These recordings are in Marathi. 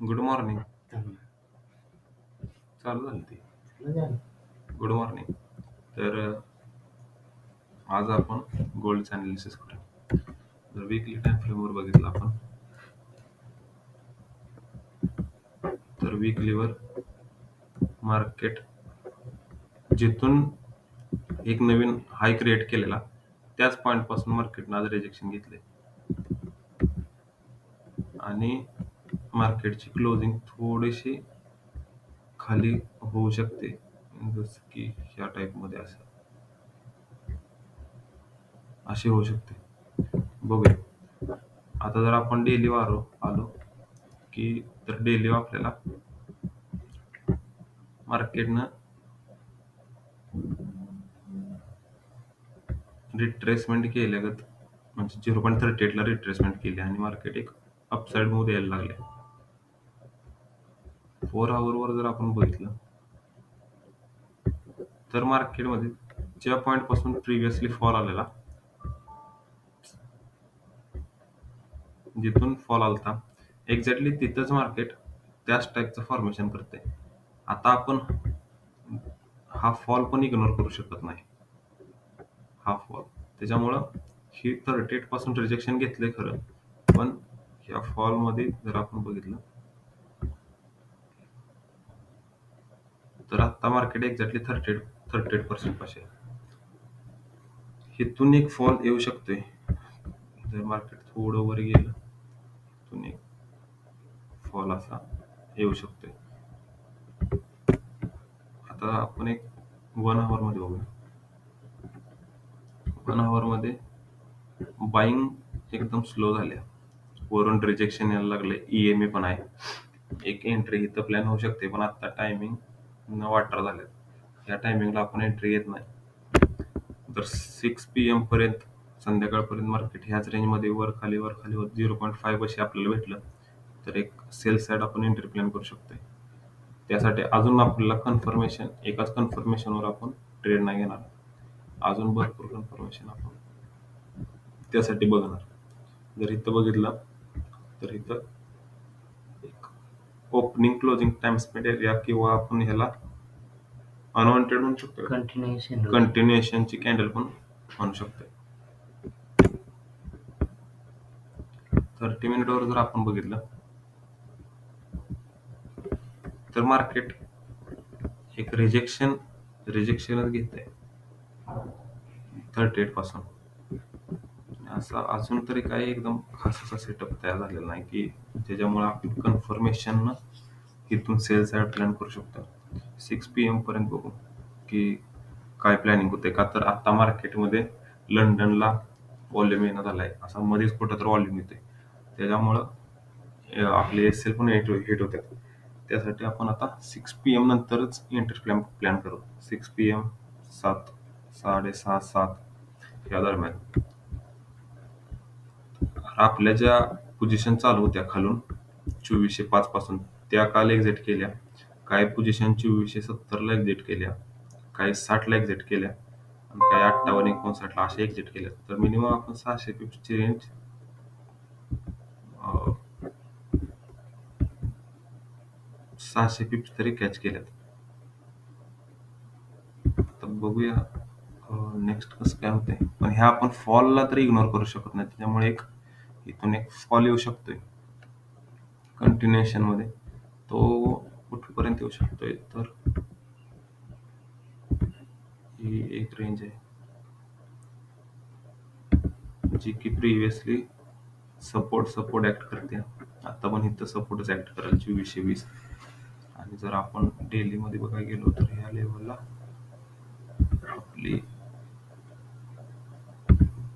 Good morning. चालू झाली ती. Good morning. तर आज आपण गोल्डचं अनालिसिस करूया. जर वीकली टाइम फ्रेमवर बघितलं आपण, तर वीकलीवर मार्केट जिथून एक नवीन हाय क्रिएट केलेला त्याच पॉईंट पासून मार्केटनं आज रिजेक्शन घेतले आणि मार्केटची क्लोजिंग थोडीशी खाली होऊ शकते, जसं की ह्या टाईपमध्ये अशी होऊ शकते. बघूया. आता जर आपण डेली आलो की, तर डेली आपल्याला मार्केटनं रिट्रेसमेंट केल्यागत, म्हणजे 0.38 ला रिट्रेसमेंट केली आणि मार्केट एक अपसाइड मूव्ह द्यायला लागले. 4 आवर जर आपण बघितलं तर मार्केटमध्ये ज्या पॉईंट पासून प्रिव्हियसली फॉल आलेला, जिथून फॉल आलता एक्झॅक्टली तिथंच मार्केट त्याच टाईपचं फॉर्मेशन करते. आता आपण हा फॉल पण इग्नोर करू शकत नाही. हा फॉल त्याच्यामुळं ही 38 पासून रिजेक्शन घेतले खरं, पण ह्या फॉल मध्ये जर आपण बघितलं तर आता मार्केट एक्झॅक्टली 38% पाशी आहे. इथून एक फॉल येऊ शकतोय. जर मार्केट थोडं वर गेलं इथून एक फॉल असा येऊ शकतोय. आता आपण एक 1 आवर मध्ये बघूया. 1 आवर मध्ये बाईंग एकदम स्लो झाल्या, वरून रिजेक्शन यायला लागले, EMA पण आहे. एक एंट्री इथं प्लॅन होऊ शकते, पण आता टायमिंग न वाटर झाले. या टायमिंगला आपण एंट्री येत नाही. तर 6 PM पर्यंत, संध्याकाळपर्यंत मार्केट ह्याच रेंजमध्ये वर खाली 0.5 अशी आपल्याला भेटलं तर एक सेल साईड आपण एंट्री प्लॅन करू शकतोय. त्यासाठी अजून आपल्याला एकाच कन्फर्मेशनवर आपण ट्रेड नाही घेणार, अजून भरपूर कन्फर्मेशन आपण त्यासाठी बघणार. जर इथं बघितलं तर इथं एक opening closing time spend area किंवा आपण ह्याला अनवॉन्टेड म्हणू शकतो, कंटिन्युएशनची कॅन्डल पण म्हणू शकतो. 30 मिनिटवर जर आपण बघितलं तर मार्केट एक रिजेक्शनच घेत आहे 38 पासून. असा अजून तरी काही एकदम खास असा सेटअप तयार झालेला नाही की ज्याच्यामुळे आपण कन्फर्मेशन इथून सेल साईड प्लॅन करू शकतो. 6 PM पर्यंत बघू की काय प्लॅनिंग होते का. तर आता मार्केटमध्ये लंडनला व्हॉल्यूम येणं झालाय, असा मध्येच कुठं तर व्हॉल्यूम येते, त्याच्यामुळं आपले SL पण हिट होतात. त्यासाठी आपण आता 6 PM नंतरच एंट्री प्लॅन करू. 6 PM 7, 6:30, 7 या दरम्यान. आपल्या ज्या पोझिशन चालू होत्या खालून 2405 पासून, त्या काल एक्झिट केल्या. काही पोझिशन 2470 ला एक्झिट केल्या, काही 60 ला एक्झिट केल्या आणि काही 58, 59 ला अशा एक्झिट केल्या. तर मिनिमम आपण 600 पिप्सची रेंज 600 पिप्स तरी कॅच केल्यात. तर बघूया नेक्स्ट कसं काय होतंय. पण ह्या आपण फॉलला तरी इग्नोर करू शकत नाही, त्याच्यामुळे इथून एक फॉल येऊ शकतोय कंटिन्युएशन मध्ये. तो कुठपर्यंत येऊ शकतोय, तर ही एक रेंज आहे जी की प्रिव्हियसली सपोर्ट ऍक्ट करते. आता पण इथं सपोर्टच ऍक्ट करेल 2420. आणि जर आपण डेली मध्ये बघायला गेलो तर ह्या लेवलला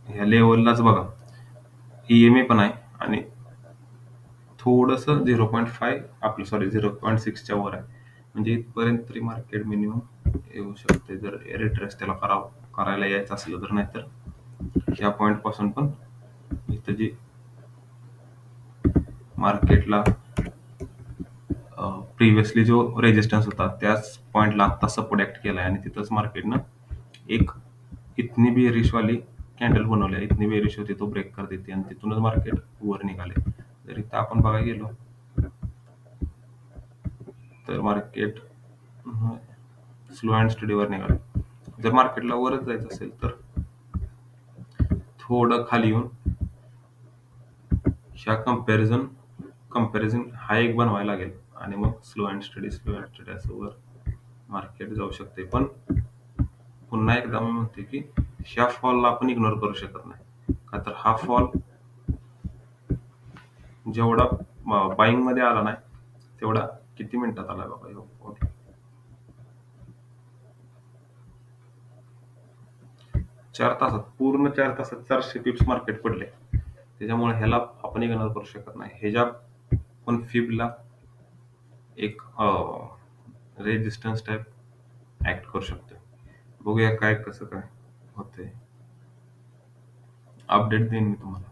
ह्या लेवललाच बघा EMA पण आहे आणि थोडस 0.5 आपलं 0.6 च्या वर आहे. म्हणजे इथपर्यंत तरी मार्केट मिनिमम येऊ शकते जर रिट्रेस त्याला करायला यायचं असलं तर. नाहीतर ह्या पॉईंट पासून पण इथं जी मार्केटला प्रिव्हियसली जो रेजिस्टन्स होता त्याच पॉईंटला आता सपोर्ट ऍक्ट केलाय आणि तिथंच मार्केटनं एक इथनी बेरिश वाली कॅन्डल बनवल्या. इथनी बेरिश होती, तो ब्रेक कर देते आणि तिथूनच मार्केट वर निघाले. जर इथं आपण बघायला गेलो तर मार्केट स्लो अँड स्टडीवर निघालं. जर मार्केटला वरच जायचं असेल तर थोडं खाली येऊन ह्या कंपॅरिझन हा एक बनवायला लागेल आणि मग स्लो अँड स्टडी असं वर मार्केट जाऊ शकते. पण पुन्हा एकदा मी म्हणते की ह्या फॉलला आपण इग्नोर करू शकत नाही. का तर हा फॉल जेवढा बाईंग मध्ये आला नाही तेवढा किती मिनिटात आला बाबा ह्यो fall? 4 तासात, पूर्ण 4 तासात 400 पिप्स मार्केट पडले. त्याच्यामुळे ह्याला आपण इग्नोर करू शकत नाही. ह्याच्या पण फिबला एक रेजिस्टन्स टाइप ऍक्ट करू शकतो. बघूया काय कसं काय होतंय. अपडेट देईन मी तुम्हाला.